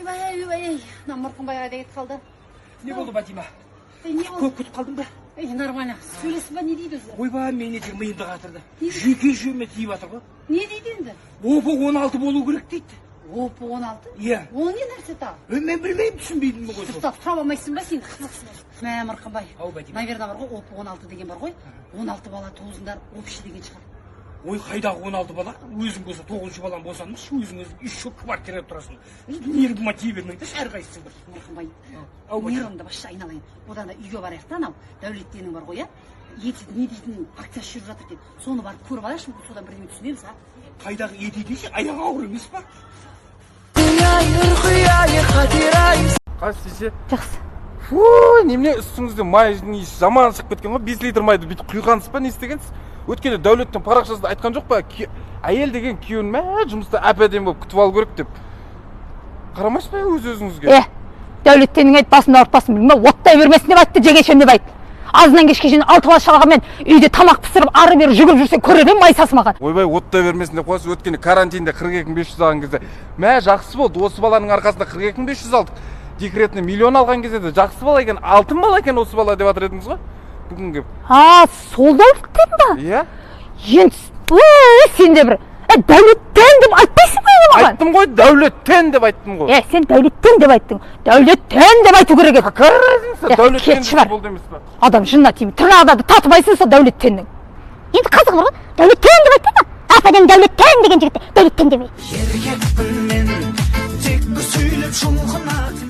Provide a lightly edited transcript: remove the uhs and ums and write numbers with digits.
ойбай, Мырқымбай айда кетіп қалды. Не болды, Батима? Не болды? Көп күтіп қалдың ба? Нормально. Сөйлесіп ба, не дейді өзі? Ойбай, менеджер миымды қатырды. Жеке жүйеме тиіп жатыр ғой. Не дейді енді? Опы 16 болу керек дейді. Опы 16? Иә. Ол не нәрсе та? Мен білмеймін, түсінбейдім ғой. Тоқтап, сұрап алмайсың ба сен? Қызықсың. Мә, Мырқымбай. Ау, Батима. Наверное, бар ғой, опы 16 деген бар ғой. 16 бала туылсындар, общий деген шығар. Ой, қайдағы 16 бала? Өзің болса 9-шы балаң босанmış, өзің еще квартирада тұрасың. Нервыма тие бермейді, әрқайсысың бір. Мырқымбай, нервымды басшы айналайын. Одан да үйге барайық та, анау Дәулеттенің бар ғой, иә? Еті не дейтін акциясы жүріп жатыр дейді. Соны барып көріп алайықшы, содан бірдеңе түсінеміз, а? Қайдағы еті десе, аяғы ауыр емес па? Қайсы десе? Жақсы. Фу, немене үстіңізде майдың иісі жаман шығып кеткен ғой. 5 литр майды бүйтіп құйғансыз ба, не істегенсіз? Өткенде Дәулеттің парақшасында айтқан жоқ па? Әйел деген күйеуін жұмыста әп-әдемі болып күтіп алу керек деп. Қарамайсыз ба өз-өзіңізге? Дәулеттенің айт басымды ауыртпасын білме, оттай бермесін деп айтты, жеңешем деп айтты. Азынан кешке шейін 6 бала шалағанмен үйде тамақ пісіріп, ары-бері жүгіріп жүрсе көреді май сасымаған. Ойбай, оттай бермесін деп қойсыз. Өткенде карантинде 42.500 алған кезде, жақсы болды. Осы баланың арқасында 42.500 алдық. Декретіне миллион алған кезде де жақсы бала екен, алтын бала екен осы бала деп жатыр едіңіз ғой. Бүгінгі. Сол Дәулеттен ба? Иә. Енді сен де бір Дәулеттен деп айтпайсың ба маған? Айттым ғой, Дәулеттен деп айттым ғой. Сен Дәулеттен деп айттың. Дәулеттен деп айту керек еді. Какая разница? Дәулеттен болды емес па? Адам жынына тиме. Тырнағына татымайсың сол Дәулеттеннің. Енді қазір бар ғой, Дәулеттен деп айтты да. Ападан Дәулеттен деген жігітті Дәулеттен демей. Еркекпін мен, тек сөйлеп шұлқынатын.